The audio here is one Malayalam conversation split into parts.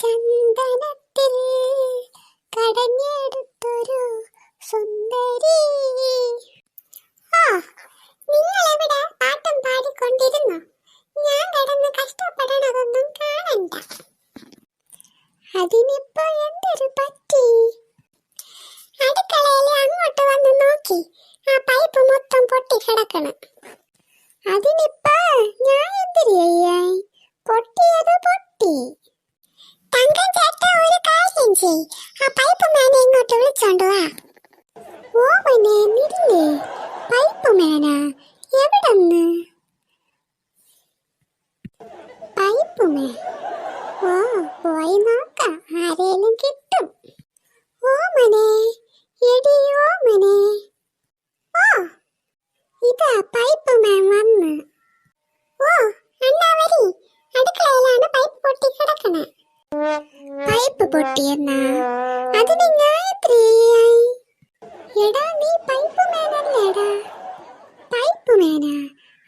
ചന്ദനത്തിൽ കടഞ്ഞെടുത്തൊരു സുന്ദരി. ഓ, നിങ്ങൾ എവിടെ പാട്ടും പാടിക്കൊണ്ടിരുന്നു? ഞാൻ കിടന്ന് കഷ്ടപ്പെടണതൊന്നും കാണണ്ട. അതിനിപ്പോ എന്തൊരു പറ്റി? അടുക്കളയില് അങ്ങോട്ട് വന്ന് നോക്കി, ആ പൈപ്പ് മൊത്തം പൊട്ടി കിടക്കണം. അതിനിപ്പോ ഞാൻ എന്തിരി ചെയ്യാൻ? പൊട്ടിയത് പൊട്ടി. തങ്കം ചേട്ട, ഒരു കാര്യം ചെയ്, ആ പൈപ്പ് മേനെ ഇങ്ങോട്ട് വിളിച്ചോണ്ട് വാ. ഓമനെ നില്ലേ, പൈപ്പ് മേന എവിടെന്ന്? പൈപ്പ് മേൻ, ഓ പോയി നോക്കാം, ആരേലും കിട്ടും. ഓമനെ, എടി ഓമനെ. ഓ, ഇതാ പൈപ്പ് മേൻ വന്ന്. ഓ അണ്ണാ വരി, അടുക്കളയിലാണ് പൈപ്പ് പൊട്ടി കിടക്കണേ. പൈപ്പ് പൊട്ടിയെന്നാ? അതിന് ഞാൻ എത്രയായി? എടാ നീ പൈപ്പ് മേനല്ലേടാ? പൈപ്പ് മേനാ?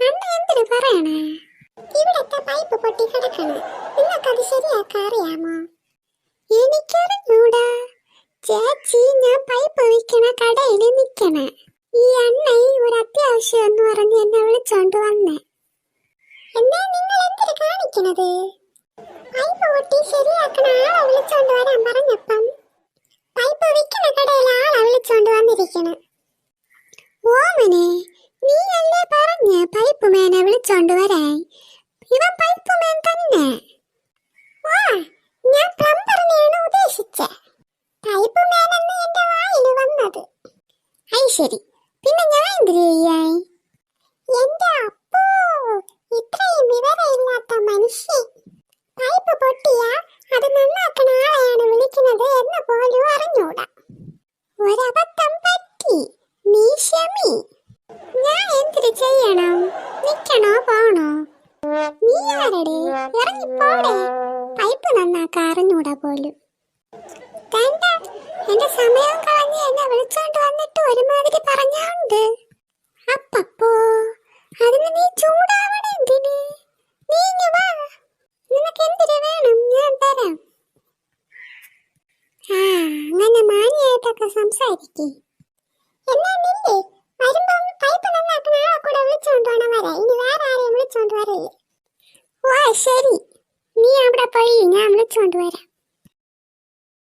അണ്ണ എന്തിനു പറയണേ? ഇവിടത്തെ പൈപ്പ് പൊട്ടി കിടക്കണേ, നിങ്ങൾക്കത് ശരിയാക്കാൻ അറിയാമോ? എനിക്കറിഞ്ഞൂടാ ചേച്ചി, ഞാൻ പൈപ്പ് വിൽക്കണ കടയിൽ നിൽക്കണേ. ഈ അണ്ണൻ ഒരു അത്യാവശ്യം എന്ന് പറഞ്ഞ് എന്നെ വിളിച്ചോണ്ട് വന്നേ. എന്നാ നിങ്ങൾ എന്തിനു കാണിക്കണത്? പൈപ്പ് പൊട്ടി ശരിയാക്കണ ആളെ വിളിച്ചോണ്ട് വരാൻ പറഞ്ഞപ്പം പൈപ്പ് വിൽക്കണ കടയിൽ ആളെ വിളിച്ചോണ്ട് വന്നിരിക്കണ്. ഓമനെ, നീ അല്ലേ പറഞ്ഞ പൈപ്പ് മേനെ വിളിച്ചോണ്ട് വരാൻ? ഇവൻ പൈപ്പ് മേൻ തന്നെ. വാ, ഞാൻ പ്ലംബറിനെയാണ് ഉദ്ദേശിച്ചേ. പൈപ്പ് മേനെന്ന് എന്റെ വായിൽ വന്നത്. ഐ ശരി, പിന്നെ ഞാൻ എന്തിനു ചെയ്യാൻ? എന്റെ അപ്പോ, ഇത്രയും വിവരമില്ലാത്ത മനുഷ്യൻ. പൈപ്പ് പൊട്ടിയാ അത് നന്നാക്കണ ആളെയാണ് വിളിക്കുന്നത് എന്ന് പോലും അറിഞ്ഞൂടാ. ഒരബദ്ധം പറ്റി, നീ ക്ഷമി. ഞാൻ എന്തിനു ചെയ്യണം? നിക്കണോ പോണോ? നീ ആരടെ? ഇറങ്ങിപ്പോടെ. പൈപ്പ് നന്നാക്കാൻ അറിഞ്ഞൂടാ പോലും. വേണ്ട, എന്റെ സമയം കളഞ്ഞ് എന്നെ വിളിച്ചോണ്ട് വന്നിട്ട് ഒരുമാതിരി പറഞ്ഞാണ്ട്. അപ്പപ്പോ അതിന് നീ ചൂടാവണ എന്തിന്? നീ ഇങ്ങ് വാ, നിനക്ക് എന്തിനു വേണം ഞാൻ തരാം. ആ, അങ്ങനെ മാന്യായിട്ടൊക്കെ സംസാരിക്കേ. എന്നാ നില്ലേ, വരുമ്പം പൈപ്പ് നന്നാക്കുന്ന ആളെ കൂടെ വിളിച്ചോണ്ട് വേണം വരാൻ. ഇനി വേറെ ആരെയും വിളിച്ചോണ്ട് വരല്ലേ. ഓ ശരി, നീ അവിടെ പോയി, ഞാൻ വിളിച്ചോണ്ട് വരാം.